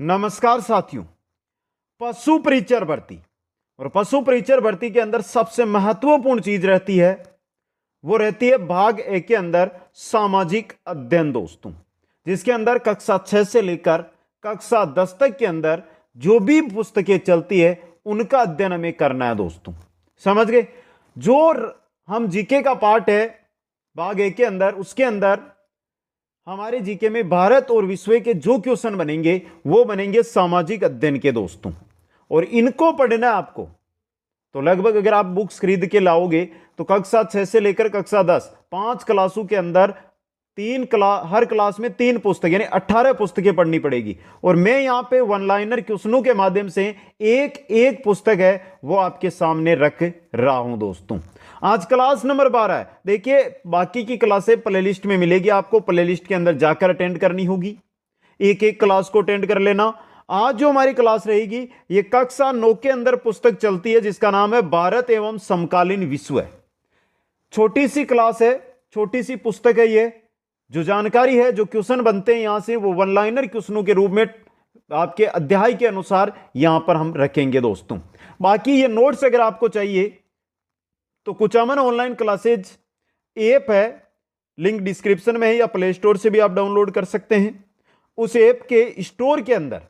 नमस्कार साथियों। पशु परिचर भर्ती और पशु परिचर भर्ती के अंदर सबसे महत्वपूर्ण चीज रहती है, वो रहती है भाग ए के अंदर सामाजिक अध्ययन दोस्तों, जिसके अंदर कक्षा 6 से लेकर कक्षा 10 तक के अंदर जो भी पुस्तकें चलती है उनका अध्ययन हमें करना है दोस्तों। समझ गए? जो हम जीके का पार्ट है भाग ए के अंदर, उसके अंदर हमारे जीके में भारत और विश्व के जो क्वेश्चन बनेंगे वो बनेंगे सामाजिक अध्ययन के दोस्तों, और इनको पढ़ना है आपको। तो लगभग अगर आप बुक्स खरीद के लाओगे तो कक्षा 6 से लेकर कक्षा 10 5 क्लासों के अंदर हर क्लास में 3 पुस्तक यानी 18 पुस्तकें पढ़नी पड़ेगी। और मैं यहां पे वन लाइनर क्वेश्चनों के माध्यम से एक एक पुस्तक है वो आपके सामने रख रहा हूं दोस्तों। आज क्लास नंबर 12 है। देखिए, बाकी की क्लासें प्लेलिस्ट में मिलेगी, आपको प्लेलिस्ट के अंदर जाकर अटेंड करनी होगी, एक एक क्लास को अटेंड कर लेना। आज जो हमारी क्लास रहेगी ये कक्षा 9 के अंदर पुस्तक चलती है जिसका नाम है भारत एवं समकालीन विश्व। छोटी सी क्लास है, छोटी सी पुस्तक है। ये जो जानकारी है, जो क्वेश्चन बनते हैं यहां से, वो वन लाइनर क्वेश्चनों के रूप में आपके अध्याय के अनुसार यहां पर हम रखेंगे दोस्तों। बाकी ये नोट्स अगर आपको चाहिए तो कुचामन ऑनलाइन क्लासेज ऐप है, लिंक डिस्क्रिप्शन में है, या प्ले स्टोर से भी आप डाउनलोड कर सकते हैं। उस ऐप के स्टोर के अंदर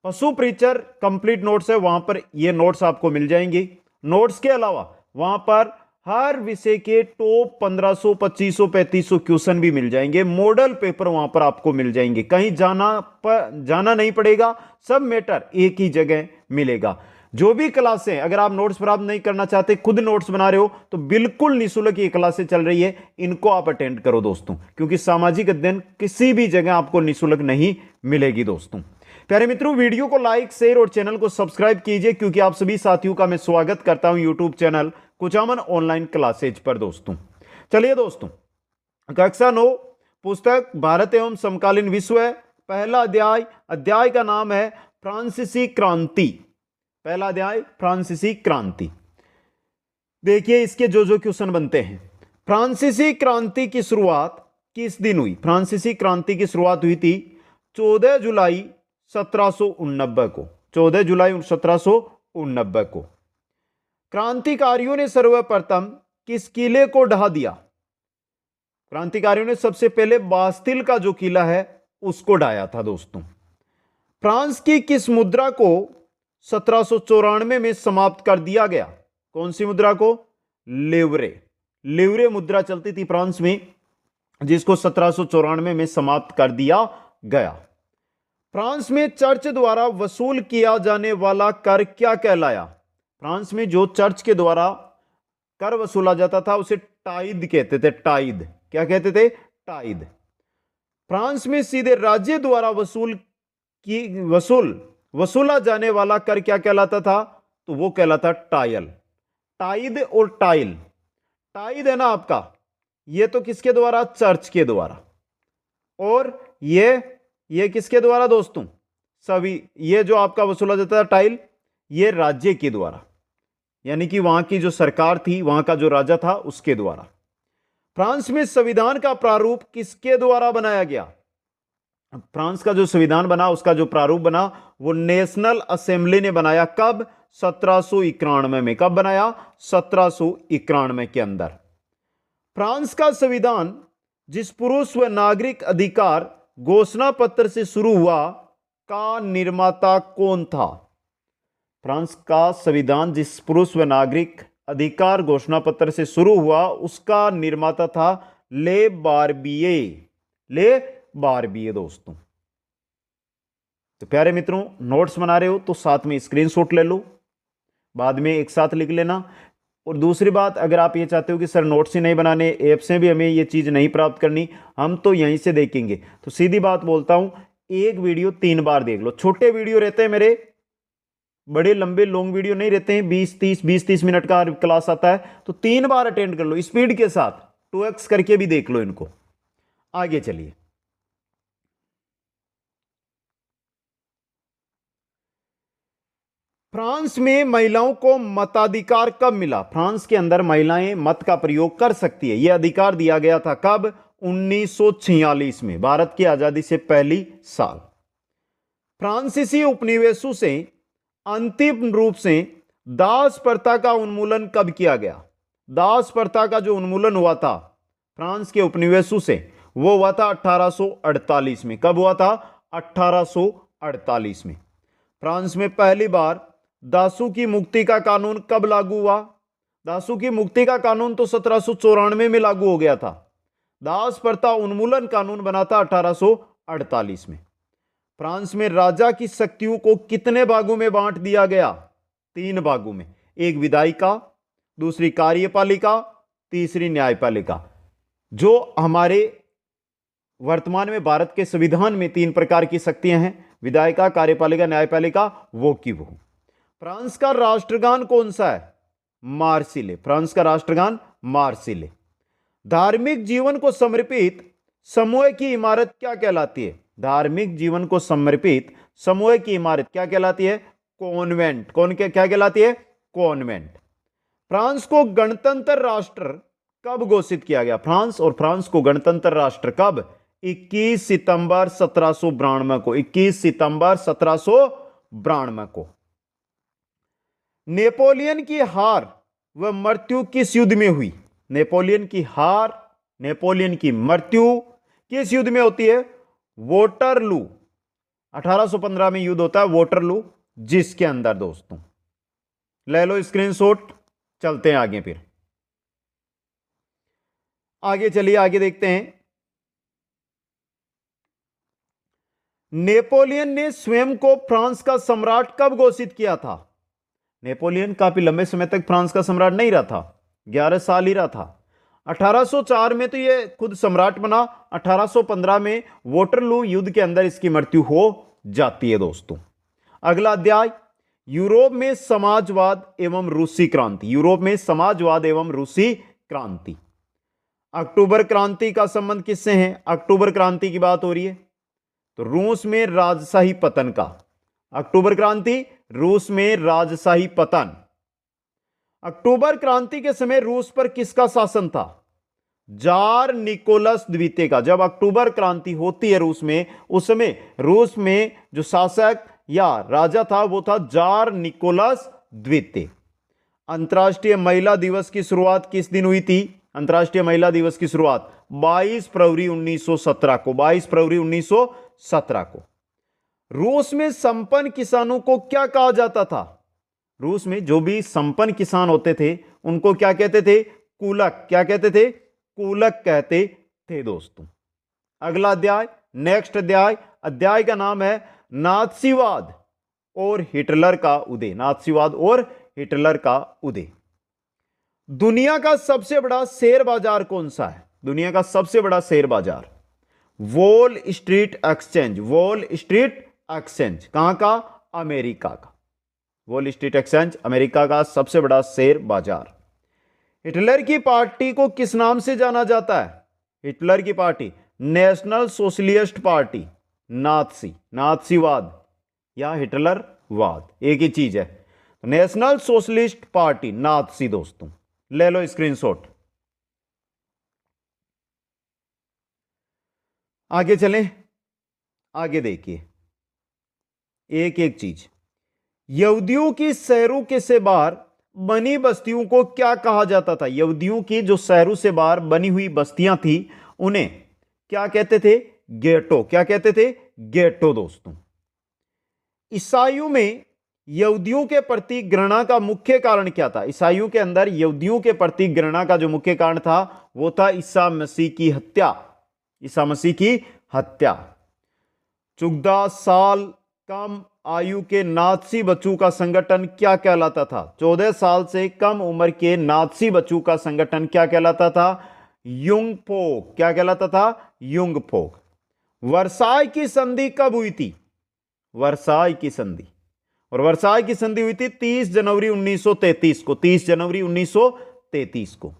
पशु परिचर कंप्लीट नोट्स है, वहां पर ये नोट्स आपको मिल जाएंगे। नोट्स के अलावा वहां पर हर विषय के टॉप 1500 2500 3500 क्वेश्चन भी मिल जाएंगे। मॉडल पेपर वहां पर आपको मिल जाएंगे, कहीं जाना नहीं पड़ेगा, सब मैटर एक ही जगह मिलेगा। जो भी क्लासें अगर आप नोट्स प्राप्त नहीं करना चाहते, खुद नोट्स बना रहे हो, तो बिल्कुल निःशुल्क ये क्लासें चल रही है, इनको आप अटेंड करो दोस्तों, क्योंकि सामाजिक अध्ययन किसी भी जगह आपको निःशुल्क नहीं मिलेगी दोस्तों। प्यारे मित्रों, वीडियो को लाइक शेयर और चैनल को सब्सक्राइब कीजिए, क्योंकि आप सभी साथियों का मैं स्वागत करता हूं YouTube channel Kuchaman online classes पर दोस्तों। चलिए दोस्तों, कक्षा 9 पुस्तक भारत एवं समकालीन विश्व है। पहला अध्याय का नाम है फ्रांसीसी क्रांति। पहला अध्याय फ्रांसीसी क्रांति। देखिए इसके जो जो क्वेश्चन बनते हैं। फ्रांसीसी क्रांति की शुरुआत किस दिन हुई? फ्रांसीसी क्रांति की शुरुआत हुई थी 14 जुलाई 1789 को। 14 जुलाई 1789 को। क्रांतिकारियों ने सर्वप्रथम किस किले को ढहा दिया? क्रांतिकारियों ने सबसे पहले बास्तिल का जो किला है उसको ढाया था दोस्तों। फ्रांस की किस मुद्रा को 1794 में समाप्त कर दिया गया? कौन सी मुद्रा को? लिवरे मुद्रा चलती थी फ्रांस में, जिसको 1794 में समाप्त कर दिया गया। फ्रांस में चर्च द्वारा वसूल किया जाने वाला कर क्या कहलाया? फ्रांस में जो चर्च के द्वारा कर वसूला जाता था उसे टाइद कहते थे। टाइद क्या कहते थे? टाइद। फ्रांस में सीधे राज्य द्वारा वसूला जाने वाला कर क्या कहलाता था? तो वो कहलाता टायल। टाइद और टाइल। टाइद है ना आपका, ये तो किसके द्वारा? चर्च के द्वारा। और ये किसके द्वारा दोस्तों? सभी ये जो आपका वसूला जाता था टाइल, ये राज्य के द्वारा, यानी कि वहां की जो सरकार थी, वहां का जो राजा था, उसके द्वारा। फ्रांस में संविधान का प्रारूप किसके द्वारा बनाया गया? फ्रांस का जो संविधान बना, उसका जो प्रारूप बना, वो नेशनल असेंबली ने बनाया। कब? 1791 में। कब बनाया? 1791 के अंदर। फ्रांस का संविधान जिस पुरुष व नागरिक अधिकार घोषणा पत्र से शुरू हुआ का निर्माता कौन था? फ्रांस का संविधान जिस पुरुष व नागरिक अधिकार घोषणा पत्र से शुरू हुआ, उसका निर्माता था ले बार्बिये दोस्तों। तो प्यारे मित्रों, नोट्स बना रहे हो तो साथ में स्क्रीनशॉट ले लो, बाद में एक साथ लिख लेना। और दूसरी बात, अगर आप ये चाहते हो कि सर नोट्स ही नहीं बनाने, ऐप से भी हमें ये चीज़ नहीं प्राप्त करनी, हम तो यहीं से देखेंगे, तो सीधी बात बोलता हूं, एक वीडियो 3 बार देख लो। छोटे वीडियो रहते हैं मेरे, बड़े लंबे लॉन्ग वीडियो नहीं रहते हैं, 20-30 मिनट का क्लास आता है, तो 3 बार अटेंड कर लो स्पीड के साथ, 2x करके भी देख लो इनको। आगे चलिए। फ्रांस में महिलाओं को मताधिकार कब मिला? फ्रांस के अंदर महिलाएं मत का प्रयोग कर सकती है, यह अधिकार दिया गया था कब? 1946 में, भारत की आजादी से पहली साल। फ्रांसीसी उपनिवेशों से अंतिम रूप से दास प्रथा का उन्मूलन कब किया गया? दास प्रथा का जो उन्मूलन हुआ था फ्रांस के उपनिवेशों से, वो हुआ था 1848 में। कब हुआ था? 1848 में। फ्रांस में पहली बार दासों की मुक्ति का कानून कब लागू हुआ? दासों की मुक्ति का कानून तो 1794 में लागू हो गया था। दास प्रथा उन्मूलन कानून बना था 1848 में। फ्रांस में राजा की शक्तियों को कितने भागों में बांट दिया गया? 3 भागों में। एक विधायिका, दूसरी कार्यपालिका, तीसरी न्यायपालिका। जो हमारे वर्तमान में भारत के संविधान में 3 प्रकार की शक्तियां हैं, विधायिका, कार्यपालिका, न्यायपालिका, वो की वो। फ्रांस का राष्ट्रगान कौन सा है? मार्सिले। फ्रांस का राष्ट्रगान मार्सिले। धार्मिक जीवन को समर्पित समूह की इमारत क्या कहलाती है? धार्मिक जीवन को समर्पित समूह की इमारत क्या कहलाती है? कॉन्वेंट। क्या कहलाती है? कॉन्वेंट। फ्रांस को गणतंत्र राष्ट्र कब घोषित किया गया? फ्रांस को गणतंत्र राष्ट्र कब? 21 सितंबर 1792 को। 21 सितंबर 1792 को। नेपोलियन की हार व मृत्यु किस युद्ध में हुई? नेपोलियन की हार, नेपोलियन की मृत्यु किस युद्ध में होती है? वोटरलू। 1815 में युद्ध होता है वोटरलू, जिसके अंदर दोस्तों ले लो स्क्रीनशॉट। चलते हैं आगे, फिर आगे चलिए, आगे देखते हैं। नेपोलियन ने स्वयं को फ्रांस का सम्राट कब घोषित किया था? नेपोलियन काफी लंबे समय तक फ्रांस का सम्राट नहीं रहा था, 11 साल ही रहा था। 1804 में तो ये खुद सम्राट बना। 1815 में वोटरलू युद्ध के अंदर इसकी मृत्यु हो जाती है दोस्तों। अगला अध्याय, यूरोप में समाजवाद एवं रूसी क्रांति। यूरोप में समाजवाद एवं रूसी क्रांति। अक्टूबर क्रांति का संबंध किससे है? अक्टूबर क्रांति की बात हो रही है तो रूस में राजशाही पतन का। अक्टूबर क्रांति, रूस में राजशाही पतन। अक्टूबर क्रांति के समय रूस पर किसका शासन था? जार निकोलस द्वितीय का। जब अक्टूबर क्रांति होती है रूस में, उस समय रूस में जो शासक या राजा था वो था जार निकोलस द्वितीय। अंतर्राष्ट्रीय महिला दिवस की शुरुआत किस दिन हुई थी? अंतर्राष्ट्रीय महिला दिवस की शुरुआत 22 फरवरी 1917 को। 22 फरवरी 1917 को। रूस में संपन्न किसानों को क्या कहा जाता था? रूस में जो भी संपन्न किसान होते थे उनको क्या कहते थे? कुलक। क्या कहते थे? कुलक कहते थे दोस्तों। अगला अध्याय, नेक्स्ट अध्याय, अध्याय का नाम है नात्सीवाद और हिटलर का उदय। नात्सीवाद और हिटलर का उदय। दुनिया का सबसे बड़ा शेयर बाजार कौन सा है? दुनिया का सबसे बड़ा शेयर बाजार wall street exchange. Wall street exchange कहां का? अमेरिका का। वॉल स्ट्रीट एक्सचेंज अमेरिका का सबसे बड़ा शेयर बाजार। हिटलर की पार्टी को किस नाम से जाना जाता है? हिटलर की party national socialist party. Nazi, नात्सीवाद या हिटलरवाद एक ही चीज है। नेशनल सोशलिस्ट पार्टी नात्सी दोस्तों, ले लो स्क्रीनशॉट। आगे चलें, आगे देखिए एक एक चीज। यहूदियों की शहरों के से बाहर बनी बस्तियों को क्या कहा जाता था? यहूदियों की जो शहरों से बाहर बनी हुई बस्तियां थी उन्हें क्या कहते थे? गेटो। क्या कहते थे? गेटो दोस्तों। ईसाइयों में यहूदियों के प्रति घृणा का मुख्य कारण क्या था? ईसाइयों के अंदर यहूदियों के प्रति घृणा का जो मुख्य कारण था वो था ईसा मसीह की हत्या। ईसा मसीह की हत्या। 14 साल कम आयु के नात्सी बच्चों का संगठन क्या कहलाता था? 14 साल से कम उम्र के नात्सी बच्चों का संगठन क्या कहलाता था? युंग फोक। क्या कहलाता था? युंग फोक। वर्साय की संधि कब हुई थी? वर्साय की संधि, और वर्साय की संधि हुई थी 30 जनवरी 1933 को। 30 जनवरी 1933 को।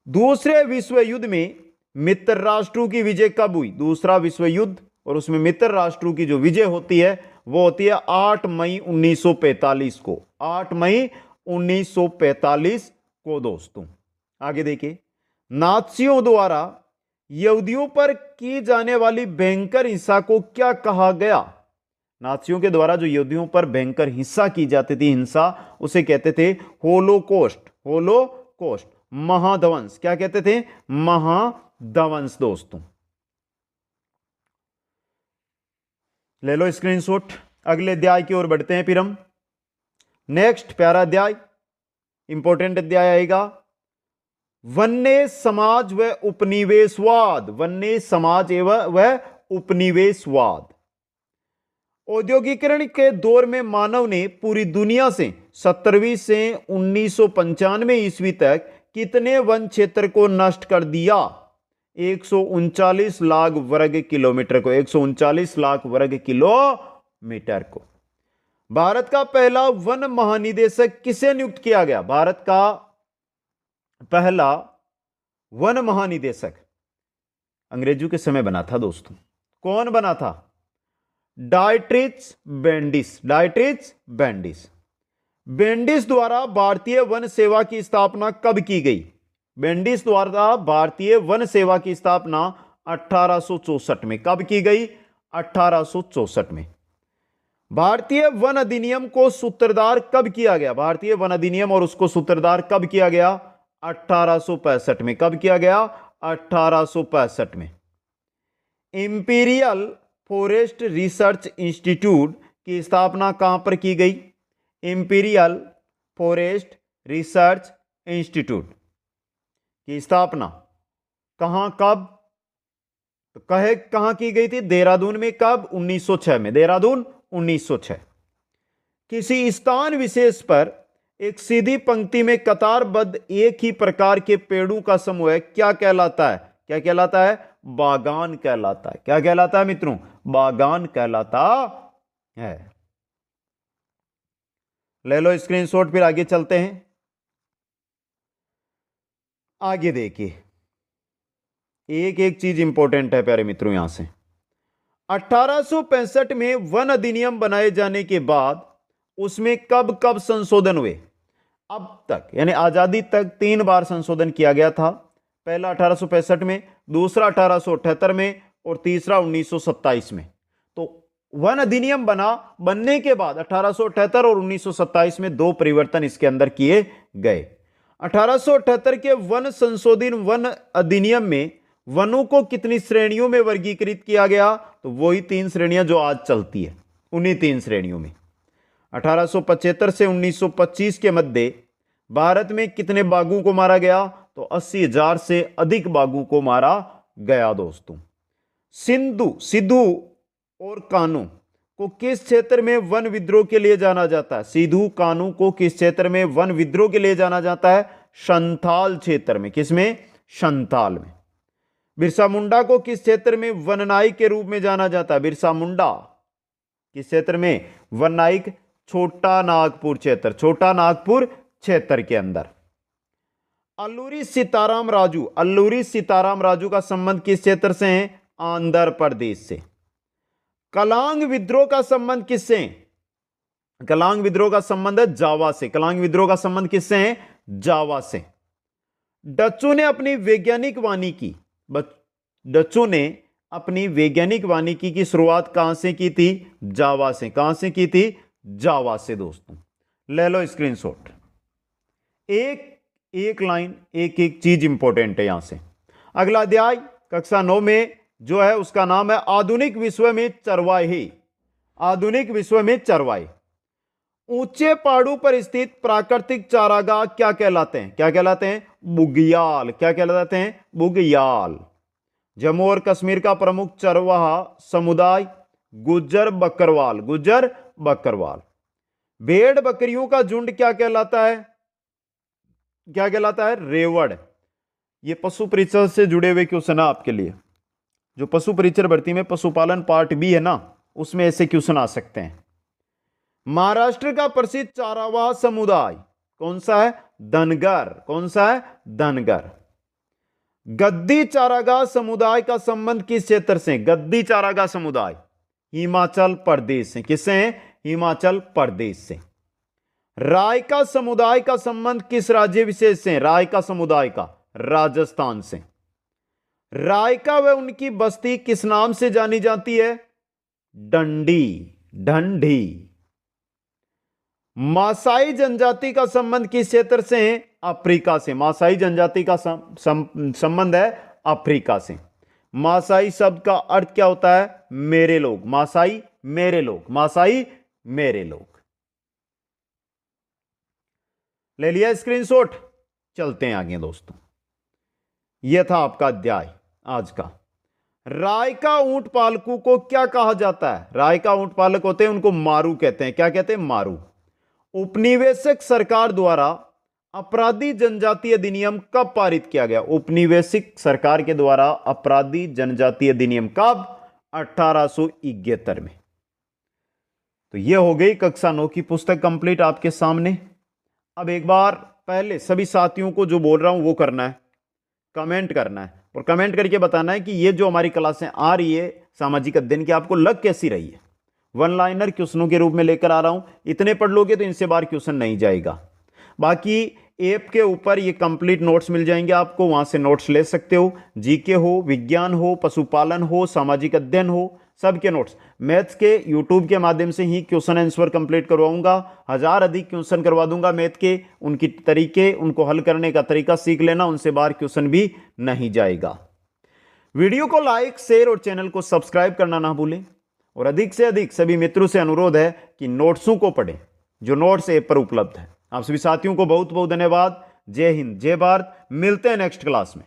दूसरे विश्व युद्ध में मित्र राष्ट्रों की विजय कब हुई? दूसरा विश्व युद्ध और उसमें मित्र राष्ट्रों की जो विजय होती है वो होती है 8 मई 1945 को। 8 मई 1945 को दोस्तों। आगे देखिए, नात्सियों द्वारा यहूदियों पर की जाने वाली भयंकर हिंसा को क्या कहा गया? नाजियों के द्वारा जो यहूदियों पर भयंकर हिंसा की जाती थी, हिंसा, उसे कहते थे होलोकॉस्ट। होलोकॉस्ट, महाध्वंस। क्या कहते थे? महाध्वंस। दोस्तों ले लो स्क्रीनशॉट। अगले अध्याय की ओर बढ़ते हैं फिर हम। नेक्स्ट प्यारा अध्याय, इंपॉर्टेंट अध्याय आएगा, वन्य समाज व उपनिवेशवाद। वन्य समाज एवं व उपनिवेशवाद। औद्योगिकरण के दौर में मानव ने पूरी दुनिया से 17वीं से 1995 ईस्वी तक कितने वन क्षेत्र को नष्ट कर दिया? 139 लाख वर्ग किलोमीटर को। 139 लाख वर्ग किलोमीटर को। भारत का पहला वन महानिदेशक किसे नियुक्त किया गया? भारत का पहला वन महानिदेशक अंग्रेजों के समय बना था दोस्तों। कौन बना था? डायट्रिच बेंडिस। डायट्रिच बेंडिस। बेंडिस द्वारा भारतीय वन सेवा की स्थापना कब की गई? बेंडिस द्वारा भारतीय वन सेवा की स्थापना 1864 में। कब की गई? 1864 में। भारतीय वन अधिनियम को सूत्रधार कब किया गया? भारतीय वन अधिनियम और उसको सूत्रधार कब किया गया? 1865 में। कब किया गया? 1865 में। इंपीरियल फॉरेस्ट रिसर्च इंस्टीट्यूट की स्थापना कहां पर की गई? इंपीरियल फॉरेस्ट रिसर्च इंस्टीट्यूट की स्थापना कहां, कब? तो कहां की गई थी? देहरादून में। कब? 1906 में। देहरादून 1906। किसी स्थान विशेष पर एक सीधी पंक्ति में कतारबद्ध एक ही प्रकार के पेड़ों का समूह क्या कहलाता है? क्या कहलाता है? बागान कहलाता है। क्या कहलाता है मित्रों? बागान कहलाता है। ले लो स्क्रीनशॉट, फिर आगे चलते हैं। आगे देखिए, एक एक चीज इंपॉर्टेंट है प्यारे मित्रों। यहां से 1865 में वन अधिनियम बनाए जाने के बाद उसमें कब कब संशोधन हुए? अब तक यानी आजादी तक 3 बार संशोधन किया गया था। पहला 1865 में, दूसरा 1878 में और तीसरा 1927 में। तो वन अधिनियम बनने के बाद 1878 और 1927 में 2 परिवर्तन इसके अंदर किए गए। 1878 के वन संशोधन वन अधिनियम में वनों को कितनी श्रेणियों में वर्गीकृत किया गया? तो वही 3 श्रेणियां जो आज चलती है, उन्हीं 3 श्रेणियों में। 1875 से 1925 के मध्य भारत में कितने बाघों को मारा गया? तो 80,000 से अधिक बाघों को मारा गया दोस्तों। सिद्धू और कान्हू को किस क्षेत्र में वन विद्रोह के लिए जाना जाता है? सिद्धू कान्हू को किस क्षेत्र में वन विद्रोह के लिए जाना जाता है? संथाल क्षेत्र में। किसमें? संथाल में। बिरसा मुंडा को किस क्षेत्र में वननायक के रूप में जाना जाता है? बिरसा मुंडा किस क्षेत्र में? वननायक छोटा नागपुर क्षेत्र। छोटा नागपुर क्षेत्र के अंदर। अल्लूरी सीताराम राजू। अल्लूरी सीताराम राजू का संबंध किस क्षेत्र से है? आंध्र प्रदेश से। कलांग विद्रोह का संबंध किससे है? कलांग विद्रोह का संबंध है जावा से। कलांग विद्रोह का संबंध किससे है? जावा से। डच्चू ने अपनी वैज्ञानिक वानिकी डच्चू ने अपनी वैज्ञानिक वानिकी की शुरुआत कहां से की थी? जावा से। कहां से की थी? जावा से दोस्तों। ले लो स्क्रीनशॉट। एक लाइन, एक एक चीज इंपॉर्टेंट है यहां से। अगला अध्याय कक्षा 9 में जो है उसका नाम है आधुनिक विश्व में चरवाहे। आधुनिक विश्व में चरवाहे। ऊंचे पहाड़ों पर स्थित प्राकृतिक चारागाह क्या कहलाते हैं? क्या कहलाते हैं? बुग्याल। क्या कहलाते हैं? बुग्याल। जम्मू और कश्मीर का प्रमुख चरवाहा समुदाय गुज्जर बकरवाल। गुज्जर बकरवाल। भेड़ बकरियों का झुंड क्या कहलाता है? क्या कहलाता है? रेवड़। ये पशु परिचय से जुड़े हुए क्वेश्चन है आपके लिए। जो पशु परिचय भर्ती में पशुपालन पार्ट भी है ना, उसमें ऐसे क्वेश्चन आ सकते हैं। महाराष्ट्र का प्रसिद्ध चारागाह समुदाय कौन सा है? धनगर। कौन सा है? धनगर। गद्दी चारागाह समुदाय का संबंध किस क्षेत्र से? गद्दी चारागाह समुदाय हिमाचल प्रदेश से। किससे है? हिमाचल प्रदेश से। रायका समुदाय का संबंध किस राज्य विशेष से? रायका समुदाय का राजस्थान से। रायका व उनकी बस्ती किस नाम से जानी जाती है? डंडी। ढंढी। मासाई जनजाति का संबंध किस क्षेत्र से है? अफ्रीका से। मासाई जनजाति का संबंध है अफ्रीका से। मासाई शब्द का अर्थ क्या होता है? मेरे लोग। मासाई मेरे लोग, मासाई मेरे लोग। ले लिया स्क्रीनशॉट? चलते हैं आगे दोस्तों। यह था आपका अध्याय आज का। रायका ऊंट पालकों को क्या कहा जाता है? रायका ऊंट पालक होते हैं, उनको मारू कहते हैं। क्या कहते हैं? मारू। उपनिवेशिक सरकार द्वारा अपराधी जनजातीय अधिनियम कब पारित किया गया? उपनिवेशिक सरकार के द्वारा अपराधी जनजातीय अधिनियम कब? 1871 में। तो यह हो गई कक्षा 9 की पुस्तक कंप्लीट आपके सामने। अब एक बार पहले सभी साथियों को जो बोल रहा हूं वो करना है, कमेंट करना है और कमेंट करके बताना है कि ये जो हमारी क्लासें आ रही है सामाजिक अध्ययन की, आपको लग कैसी रही है। वन लाइनर क्वेश्चनों के रूप में लेकर आ रहा हूं। इतने पढ़ लोगे तो इनसे बार क्वेश्चन नहीं जाएगा। बाकी ऐप के ऊपर ये कंप्लीट नोट्स मिल जाएंगे आपको, वहां से नोट्स ले सकते हो। जीके हो, विज्ञान हो, पशुपालन हो, सामाजिक अध्ययन हो, सबके नोट्स। मैथ्स के यूट्यूब के माध्यम से ही क्वेश्चन आंसर कंप्लीट करवाऊंगा। 1000 अधिक क्वेश्चन करवा दूंगा मैथ के। उनकी तरीके, उनको हल करने का तरीका सीख लेना, उनसे बाहर क्वेश्चन भी नहीं जाएगा। वीडियो को लाइक, शेयर और चैनल को सब्सक्राइब करना ना भूलें। और अधिक से अधिक सभी मित्रों से अनुरोध है कि नोट्सों को पढ़ें जो नोट्स ऐप पर उपलब्ध है। आप सभी साथियों को बहुत बहुत धन्यवाद। जय हिंद, जय भारत। मिलते हैं नेक्स्ट क्लास में।